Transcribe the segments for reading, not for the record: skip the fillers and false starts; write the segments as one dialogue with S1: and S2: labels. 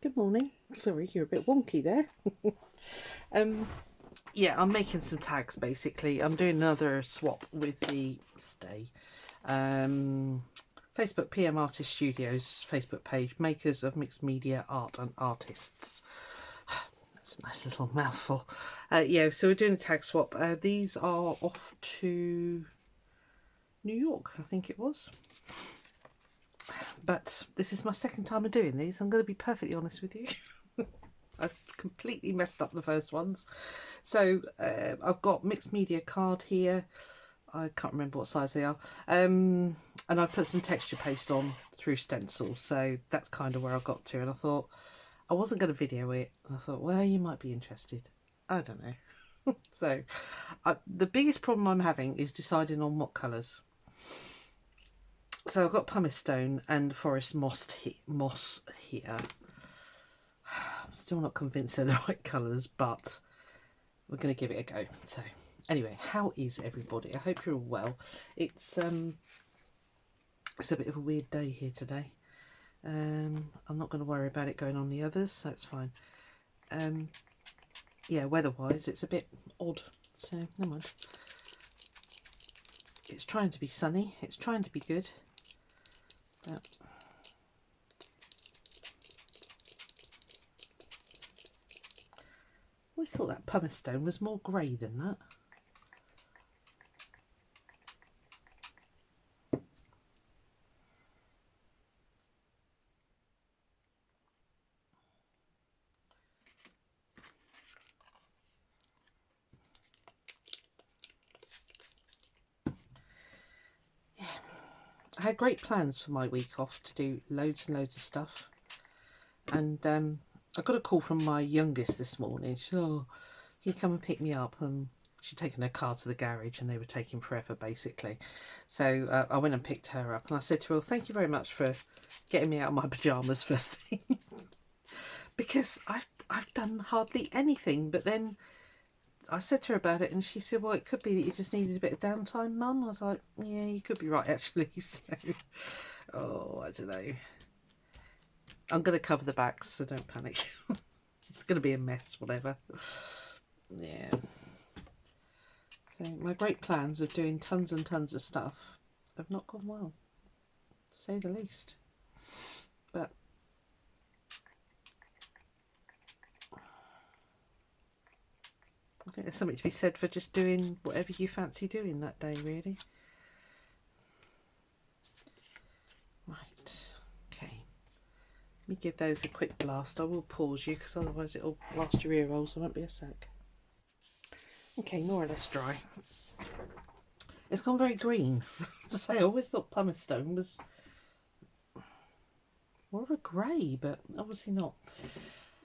S1: Good morning. Sorry, you're a bit wonky there. Yeah, I'm making some tags basically. I'm doing another swap with the Facebook PM Artist Studios Facebook page, makers of mixed media art and artists. That's a nice little mouthful. Yeah, so we're doing a tag swap. These are off to New York, I think it was. But this is my second time of doing these. I'm going to be perfectly honest with you. I've completely messed up the first ones. So I've got mixed media card here. I can't remember what size they are. And I've put some texture paste on through stencil. So that's kind of where I got to. And I thought I wasn't going to video it. And I thought, well, you might be interested. I don't know. So the biggest problem I'm having is deciding on what colours. So I've got pumice stone and forest moss here. I'm still not convinced they're the right colours, but we're going to give it a go. So anyway, how is everybody? I hope you're all well. It's a bit of a weird day here today. I'm not going to worry about it going on the others. That's fine. Yeah, weather-wise, it's a bit odd. So never mind. It's trying to be sunny. It's trying to be good. But I always thought that pumice stone was more grey than that. Yeah, I had great plans for my week off to do loads and loads of stuff. And I got a call from my youngest this morning. She said, oh, can you come and pick me up? She'd taken her car to the garage and they were taking forever basically. So I went and picked her up and I said to her, well, thank you very much for getting me out of my pyjamas first thing. Because I've done hardly anything. But then I said to her about it and she said, well, it could be that you just needed a bit of downtime, Mum. I was like, yeah, you could be right actually. So, oh, I don't know. I'm going to cover the backs, so don't panic. It's going to be a mess, whatever. Yeah. So my great plans of doing tons and tons of stuff have not gone well, to say the least. But I think there's something to be said for just doing whatever you fancy doing that day, really. Right. Okay. Let me give those a quick blast. I will pause you because otherwise it'll blast your ear rolls. So it won't be a sec. Okay, more or less dry. It's gone very green. To say, I always thought pumice stone was more of a grey, but obviously not.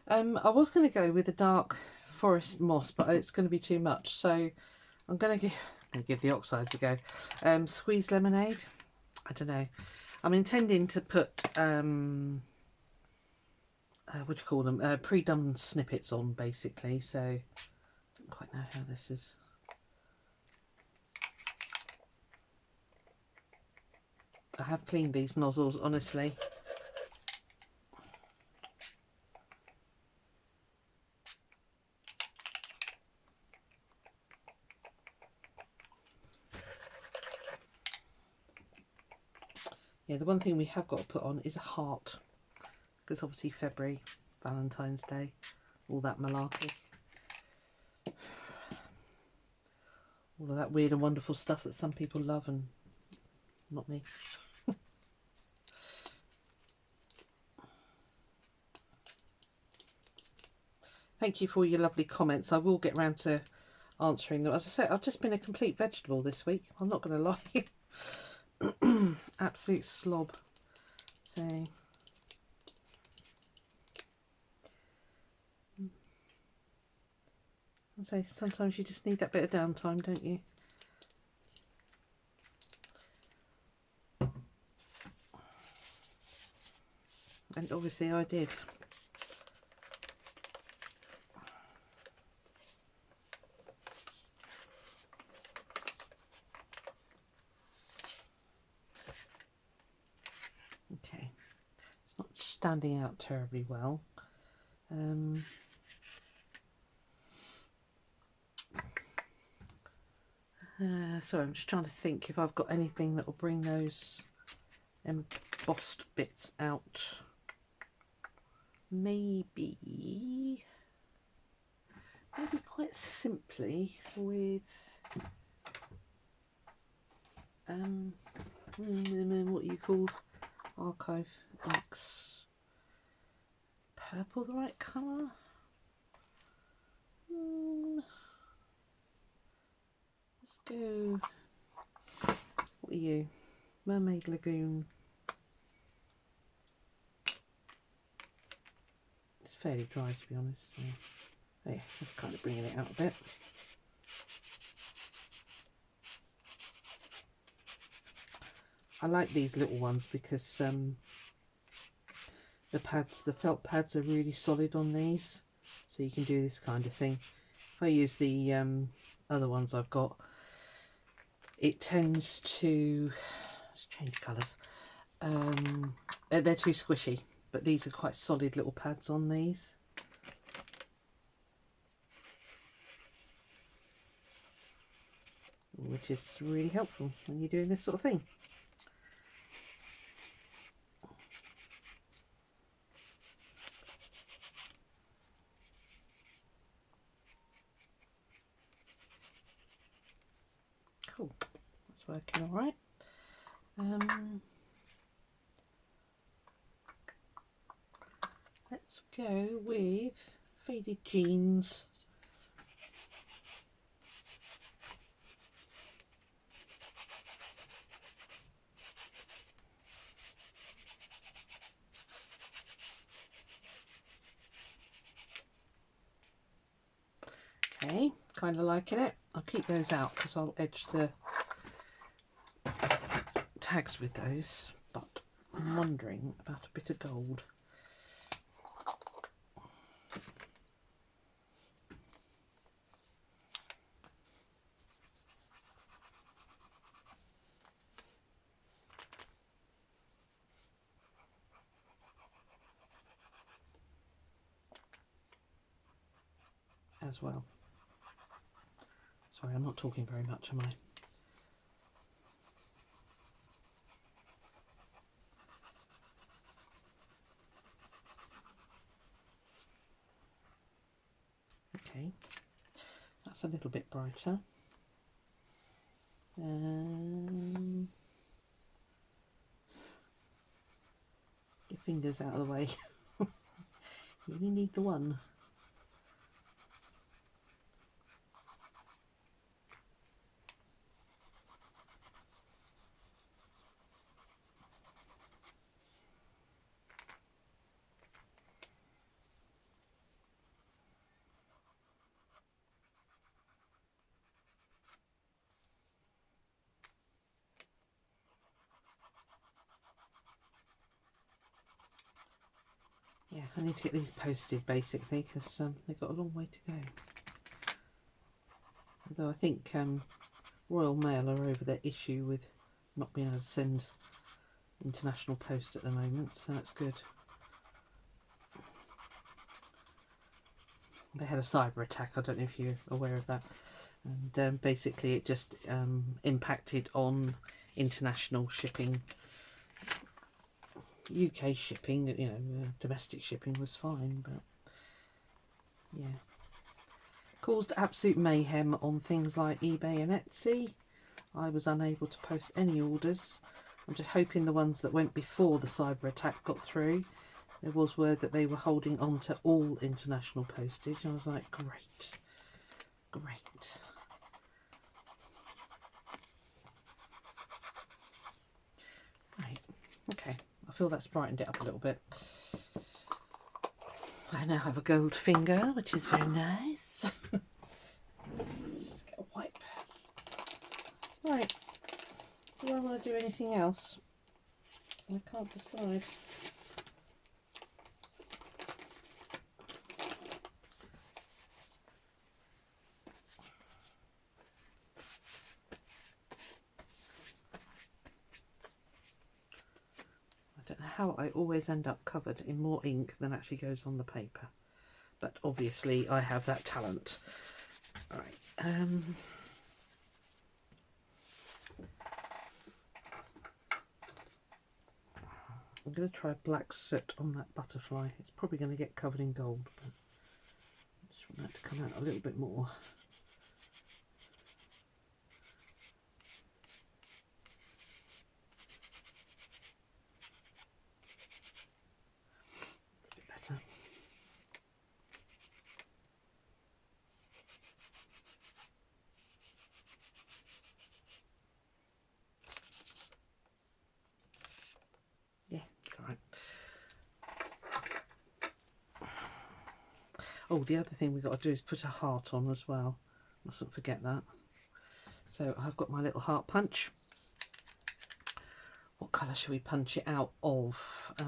S1: I was going to go with a dark forest moss, but it's going to be too much. So I'm going to give the oxides a go. Squeezed lemonade. I don't know. I'm intending to put what do you call them? Pre-done snippets on basically. So I don't quite know how this is. I have cleaned these nozzles, honestly. Yeah, the one thing we have got to put on is a heart, because obviously February, Valentine's Day, all that malarkey. All of that weird and wonderful stuff that some people love and not me. Thank you for all your lovely comments. I will get round to answering them. As I said, I've just been a complete vegetable this week. I'm not going to lie. Absolute slob. So sometimes you just need that bit of downtime, don't you? And obviously I did. Okay, it's not standing out terribly well. Sorry, I'm just trying to think if I've got anything that will bring those embossed bits out. Maybe quite simply with what you call archive inks. Purple the right colour? Let's go. What are you? Mermaid Lagoon. It's fairly dry, to be honest. So. Yeah, that's kind of bringing it out a bit. I like these little ones because the felt pads are really solid on these, so you can do this kind of thing. If I use the other ones I've got, it tends to, let's change colours, they're too squishy, but these are quite solid little pads on these. Which is really helpful when you're doing this sort of thing. Cool, that's working all right. Let's go with faded jeans. Okay, kind of liking it. I'll keep those out because I'll edge the tags with those, but I'm wondering about a bit of gold. As well. Sorry, I'm not talking very much, am I? Okay, that's a little bit brighter. Your fingers out of the way. You only need the one. Yeah, I need to get these posted basically because they've got a long way to go. Although I think Royal Mail are over their issue with not being able to send international post at the moment, so that's good. They had a cyber attack, I don't know if you're aware of that, and basically it just impacted on international shipping. UK shipping, you know, domestic shipping was fine, but yeah, caused absolute mayhem on things like eBay and Etsy. I was unable to post any orders. I'm just hoping the ones that went before the cyber attack got through. There was word that they were holding on to all international postage. I was like, great, great. Right, okay. I feel that's brightened it up a little bit. I now have a gold finger, which is very nice. Let's just get a wipe. Right, do I want to do anything else? I can't decide. I don't know how I always end up covered in more ink than actually goes on the paper. But obviously I have that talent. All right. I'm going to try black soot on that butterfly. It's probably going to get covered in gold, but I just want that to come out a little bit more. A bit better. Yeah, it's all right. Oh, the other thing we've got to do is put a heart on as well. Mustn't forget that. So I've got my little heart punch. What colour should we punch it out of? I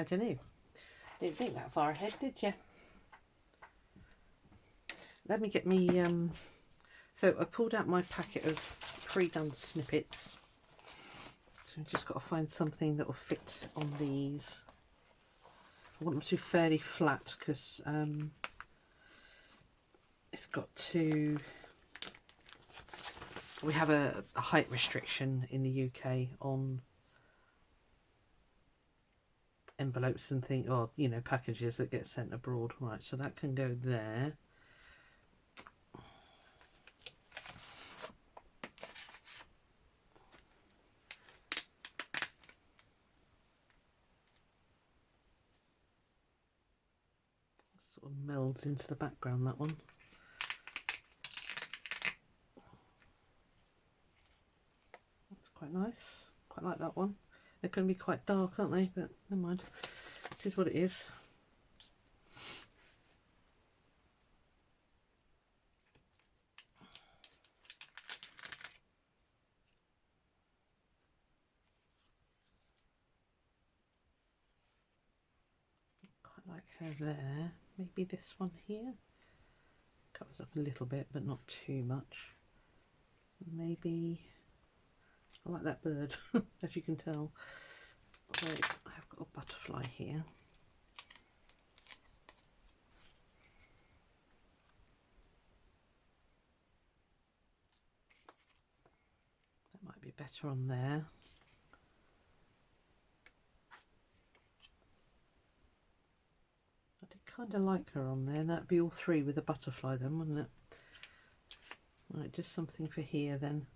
S1: don't know. Didn't think that far ahead, did you? Let me get me... So I pulled out my packet of pre-done snippets. So I've just got to find something that will fit on these. I want them to be fairly flat because it's got to... We have a height restriction in the UK on envelopes and things, or you know, packages that get sent abroad. Right, so that can go there. Sort of melds into the background, that one. That's quite nice. Quite like that one. They're going to be quite dark, aren't they? But never mind. It is what it is. Quite like her there. Maybe this one here. Covers up a little bit, but not too much. Maybe... I like that bird, as you can tell. So I've got a butterfly here. That might be better on there. I did kind of like her on there. That'd be all three with a butterfly then, wouldn't it? Right, just something for here then.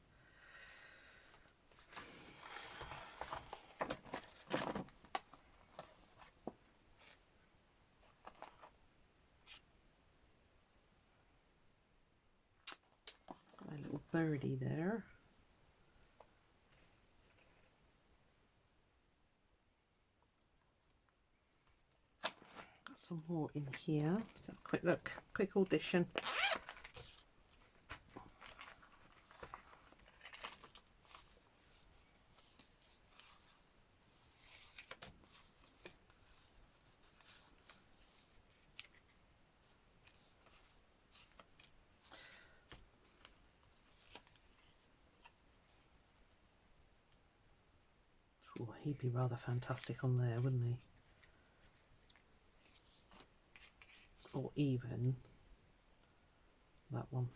S1: Got a little birdie there. Got some more in here. Let's have a quick look, quick audition. Oh, he'd be rather fantastic on there, wouldn't he? Or even that one.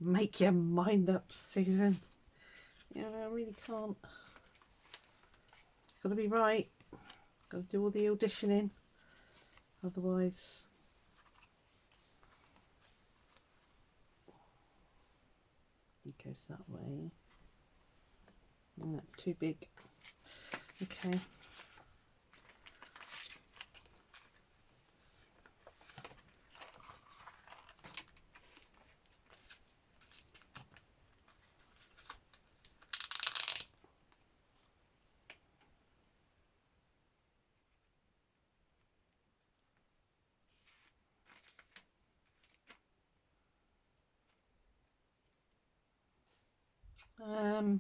S1: Make your mind up, Susan. Yeah, I really can't. It's got to be right. Got to do all the auditioning. Otherwise... He goes that way. No, too big. Okay. Uh,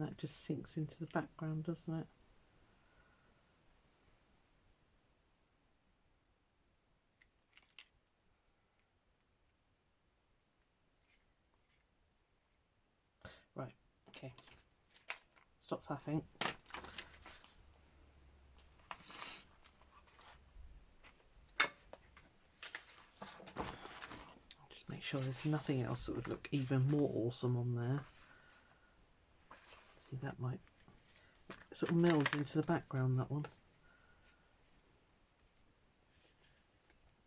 S1: that just sinks into the background, doesn't it? Right, okay. Stop faffing. Just make sure there's nothing else that would look even more awesome on there. See, that might sort of melds into the background, that one.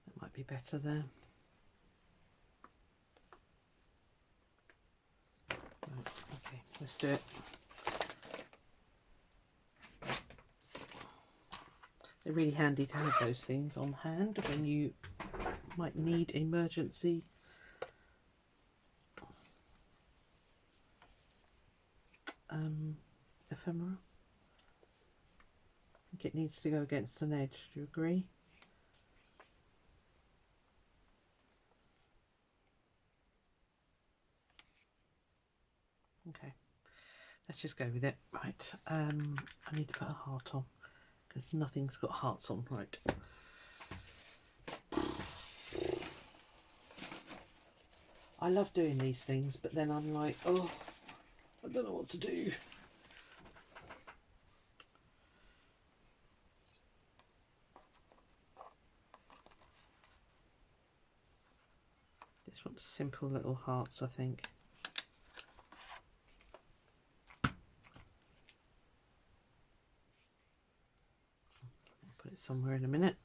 S1: That might be better there. Right, okay, let's do it. They're really handy to have those things on hand when you might need emergency ephemera. I think it needs to go against an edge, do you agree? Okay, let's just go with it. Right, I need to put a heart on because nothing's got hearts on. Right. I love doing these things, but then I'm like, oh, I don't know what to do. Just want simple little hearts, I think. I'll put it somewhere in a minute.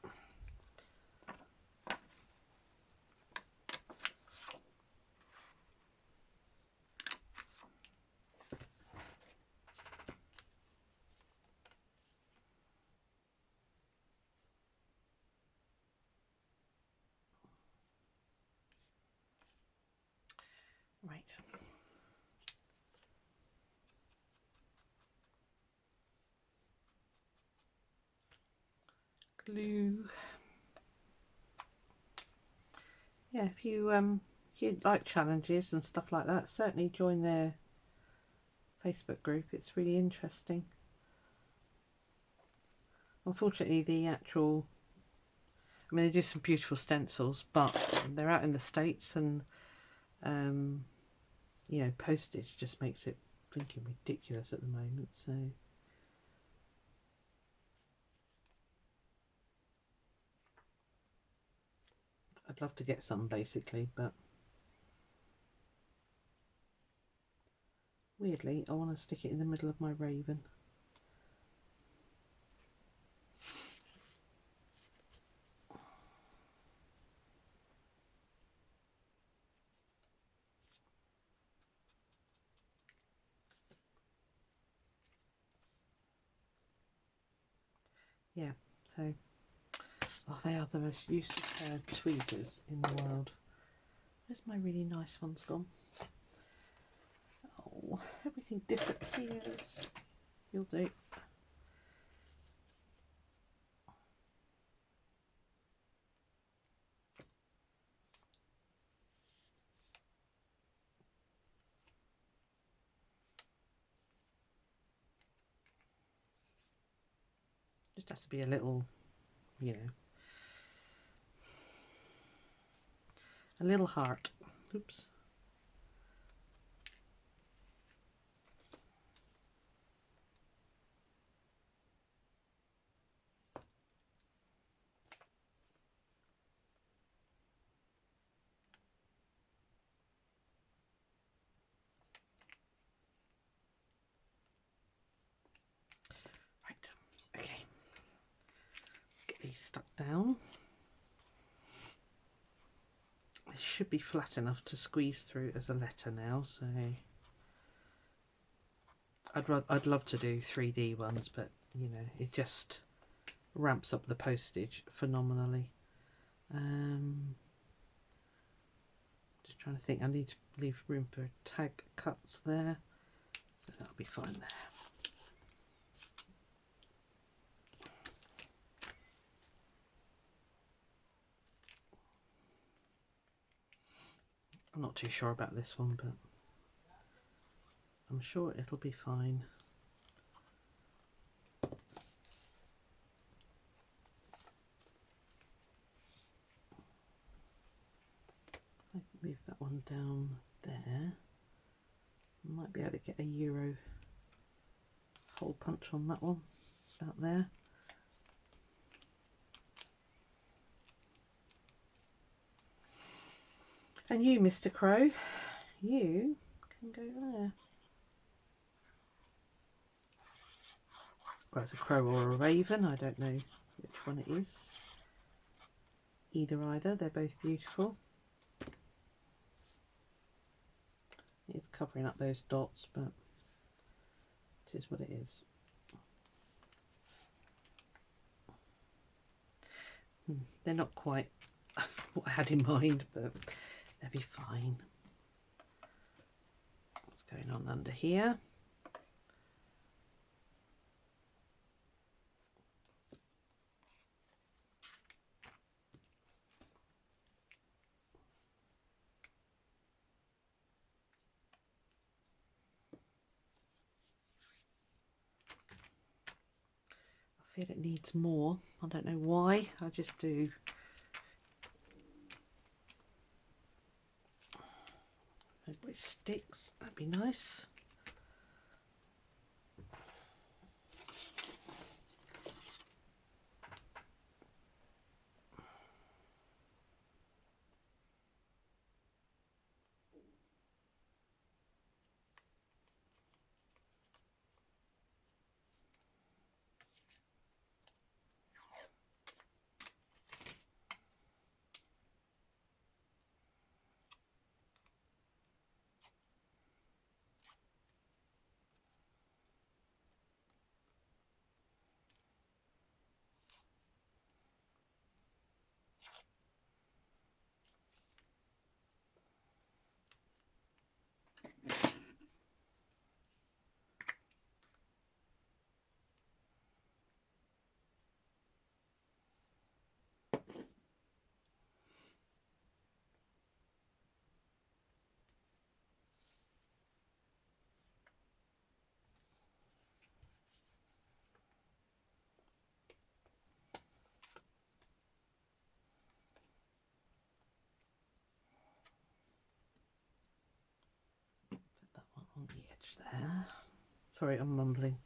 S1: Right. Glue. Yeah, if you like challenges and stuff like that, certainly join their Facebook group. It's really interesting. Unfortunately, the actual, I mean, they do some beautiful stencils, but they're out in the States, and you know, postage just makes it blinking ridiculous at the moment. So I'd love to get some, basically, but weirdly I want to stick it in the middle of my raven. Yeah, so oh, they are the most useless pair of tweezers in the world. Where's my really nice ones gone? Oh, everything disappears. You'll do. Just has to be a little, you know, a little heart. Oops. Right, okay. Let's get these stuck down. It should be flat enough to squeeze through as a letter now, so I'd love to do 3D ones, but you know, it just ramps up the postage phenomenally. Just trying to think, I need to leave room for tag cuts there, so that'll be fine there. I'm not too sure about this one, but I'm sure it'll be fine. I can move that one down there. Might be able to get a Euro hole punch on that one, about there. And you, Mr. Crow, you can go there. Well, it's a crow or a raven, I don't know which one it is. Either, they're both beautiful. It's covering up those dots, but it is what it is. They're not quite what I had in mind, but they'll be fine. What's going on under here? I feel it needs more. I don't know why, I just do. Maybe it sticks, that'd be nice. On the edge there. Sorry, I'm mumbling.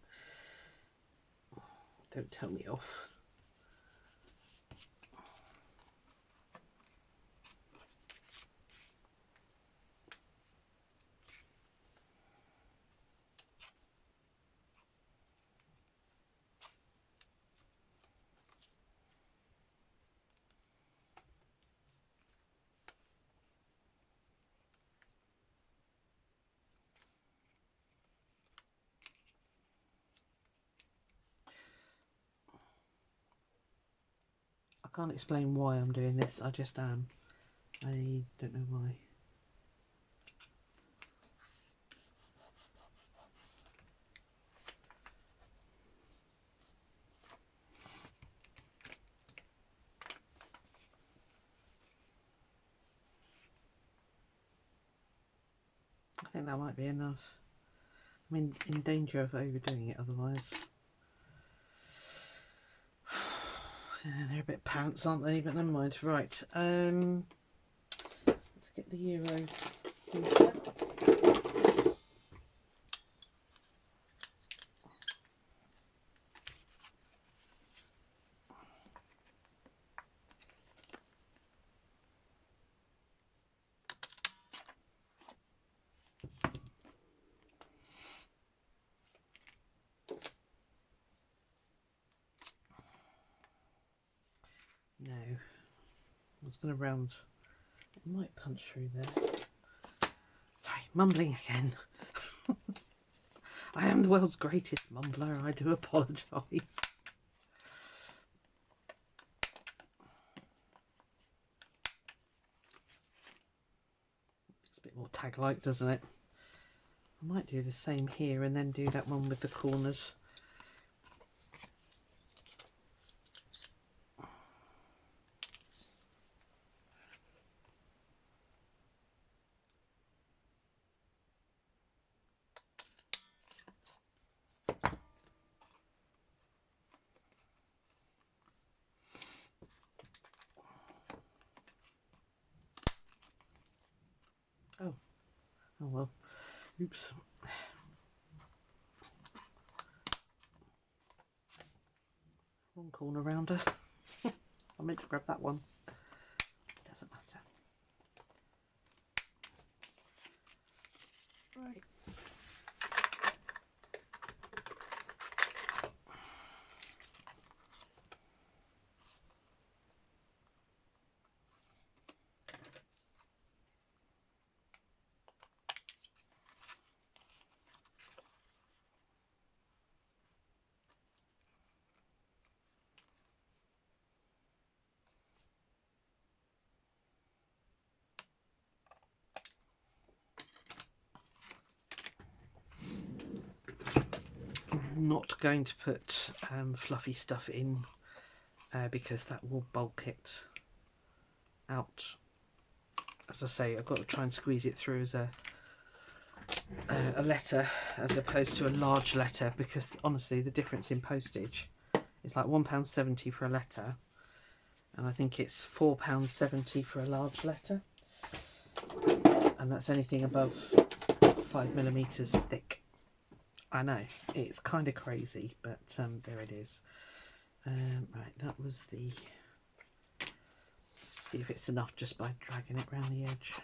S1: Don't tell me off. I can't explain why I'm doing this, I just am. I don't know why. I think that might be enough. I'm in danger of overdoing it otherwise. Yeah, they're a bit pants, aren't they? But never mind. Right. Let's get the Euro here. No, I was going to round. It might punch through there. Sorry, mumbling again. I am the world's greatest mumbler. I do apologise. Looks a bit more tag-like, doesn't it? I might do the same here and then do that one with the corners. Oh well. Oops. Wrong corner rounder. I meant to grab that one. Doesn't matter. Right. Not going to put fluffy stuff in because that will bulk it out. As I say, I've got to try and squeeze it through as a letter as opposed to a large letter, because honestly the difference in postage is like £1.70 for a letter, and I think it's £4.70 for a large letter, and that's anything above 5mm thick. I know, it's kind of crazy, but there it is. Right, that was the... Let's see if it's enough just by dragging it around the edge.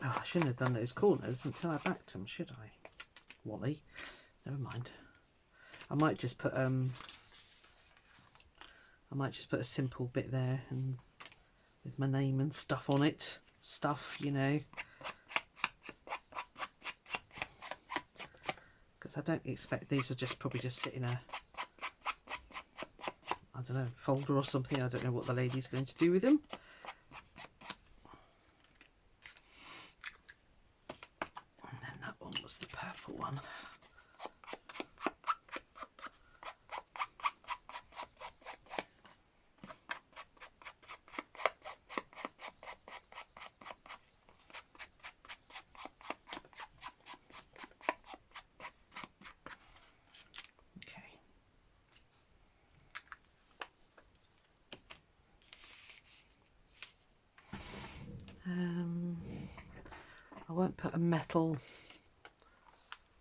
S1: Oh, I shouldn't have done those corners until I backed them, should I? Wally, never mind. I might just put a simple bit there and with my name and stuff on it. Stuff, you know. Because I don't expect these will just probably just sit in a, I don't know, folder or something. I don't know what the lady's going to do with them. And then that one was the purple one. I won't put a metal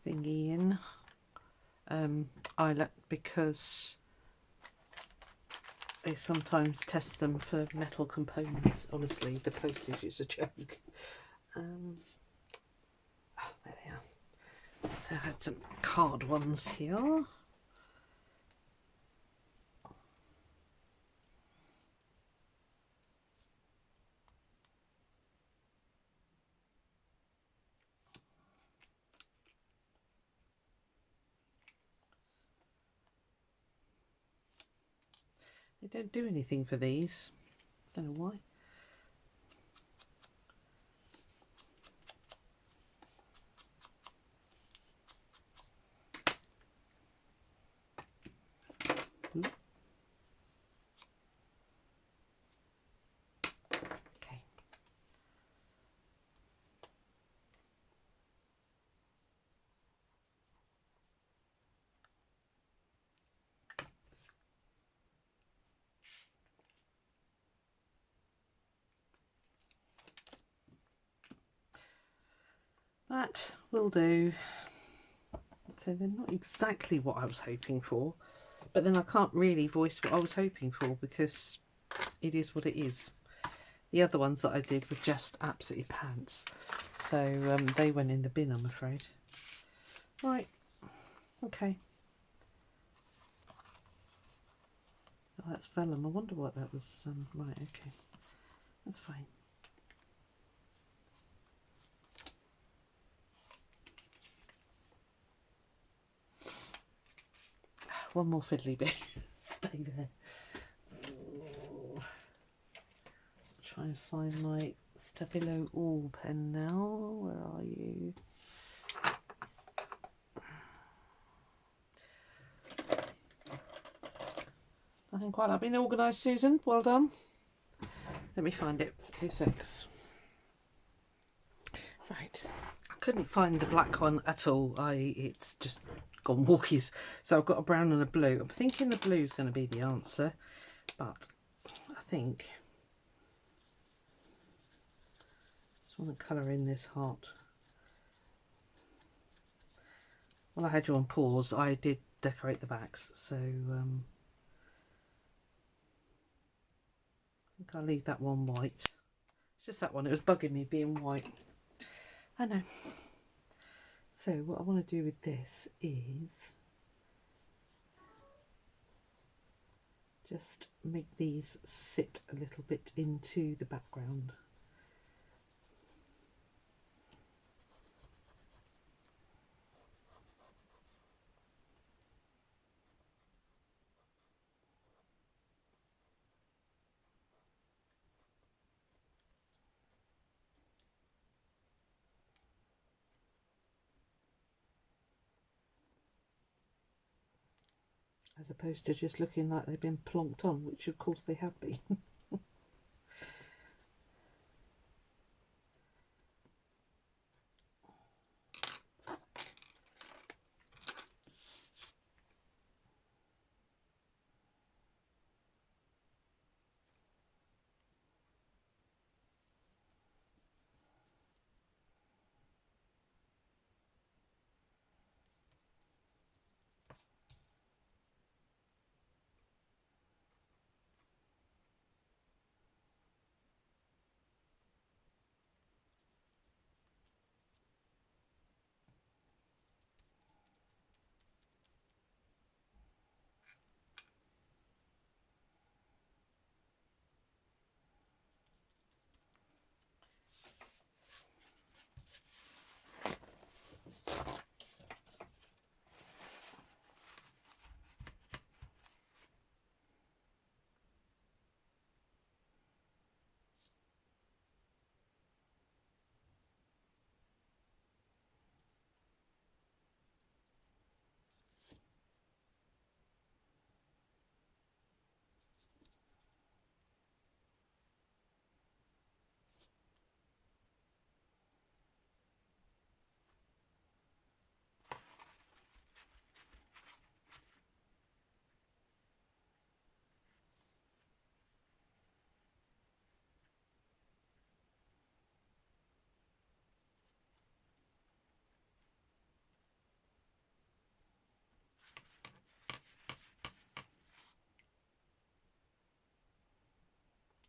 S1: thingy in eyelet because they sometimes test them for metal components. Honestly, the postage is a joke. Oh, there we are. So I had some card ones here. They don't do anything for these. Don't know why. Okay. That will do. So they're not exactly what I was hoping for, but then I can't really voice what I was hoping for because it is what it is. The other ones that I did were just absolutely pants, so they went in the bin, I'm afraid. Right, okay. Oh, that's vellum. I wonder what that was. Right, okay, that's fine. One more fiddly bit. Stay there. Oh. Try and find my Stabilo All pen now. Where are you? Nothing quite like being organised, Susan. Well done. Let me find it. 2 secs. Right. I couldn't find the black one at all. It's just gone walkies. So I've got a brown and a blue. I'm thinking the blue is going to be the answer. but I think I just want to colour in this heart. Well, I had you on pause. I did decorate the backs, so I think I'll leave that one white. It's just that one. It was bugging me being white. I know. So what I want to do with this is just make these sit a little bit into the background. As opposed to just looking like they've been plonked on, which of course they have been.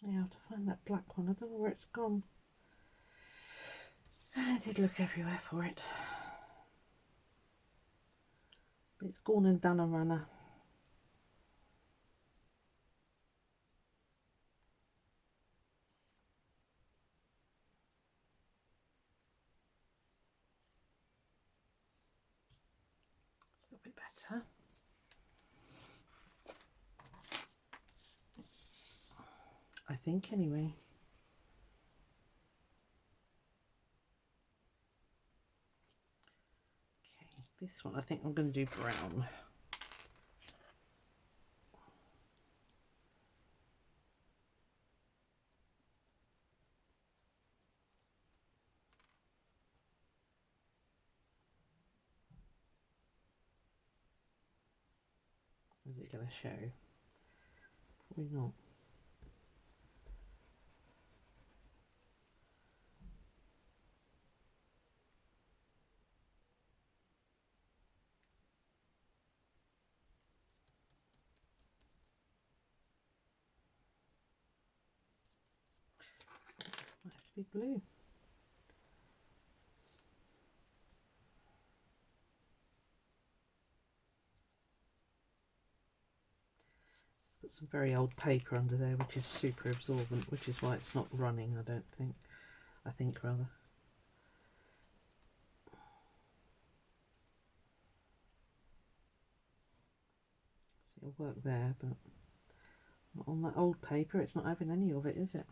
S1: I have to find that black one. I don't know where it's gone. I did look everywhere for it, but it's gone and done a runner. It's a little bit better. I think anyway. Okay, this one I think I'm going to do brown. Is it going to show? Probably not. Might have to be blue. It's got some very old paper under there, which is super absorbent, which is why it's not running, I don't think. I think rather. So it'll work there, but not on that old paper. It's not having any of it, is it?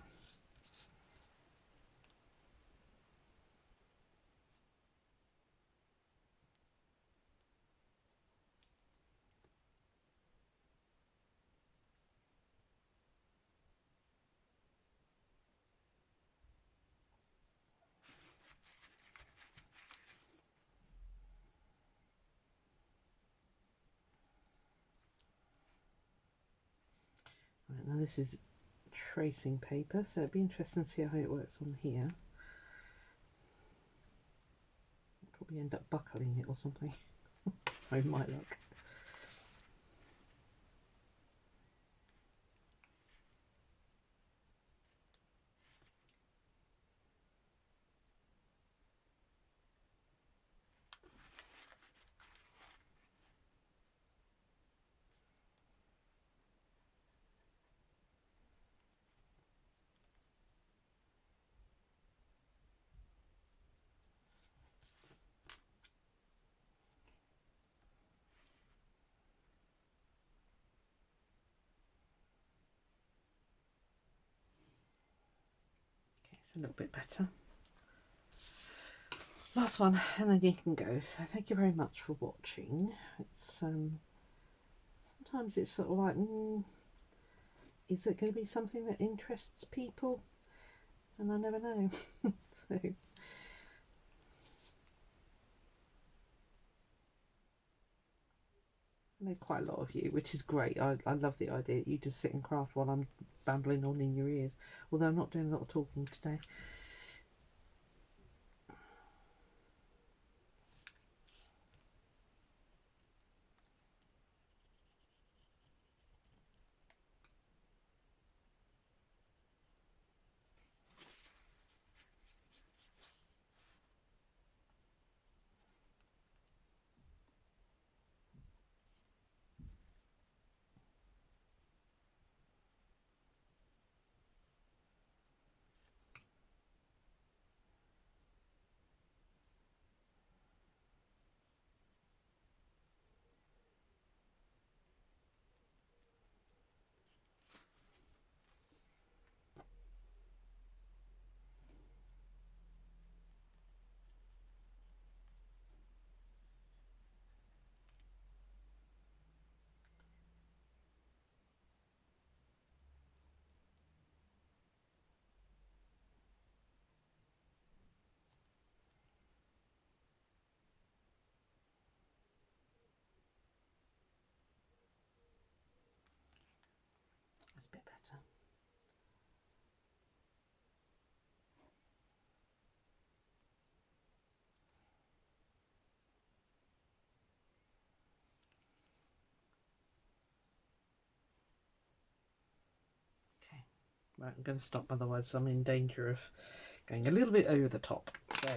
S1: Right, Right, now this is tracing paper, so it'd be interesting to see how it works on here. Probably end up buckling it or something. Oh my luck. Okay, it's a little bit better. Last one, and then you can go. So thank you very much for watching. It's sometimes it's sort of like, is it going to be something that interests people? And I never know. So I know quite a lot of you, which is great. I love the idea that you just sit and craft while I'm babbling on in your ears. Although I'm not doing a lot of talking today. That's a bit better. Okay, right, I'm going to stop, otherwise I'm in danger of going a little bit over the top. So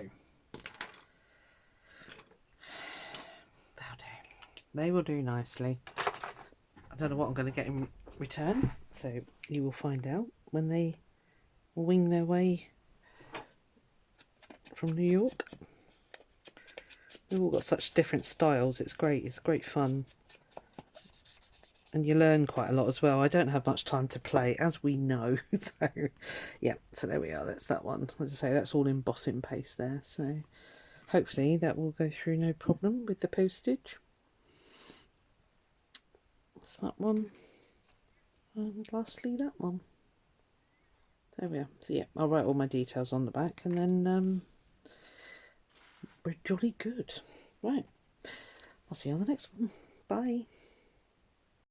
S1: that'll do. They will do nicely. I don't know what I'm going to get in return, so you will find out when they wing their way from New York. We've all got such different styles. It's great. It's great fun. And you learn quite a lot as well. I don't have much time to play, as we know. So, yeah. So there we are. That's that one. As I say, that's all embossing paste there. So hopefully that will go through no problem with the postage. That's that one. And lastly, that one. There we are. So yeah, I'll write all my details on the back, and then we're jolly good. Right. I'll see you on the next one. Bye.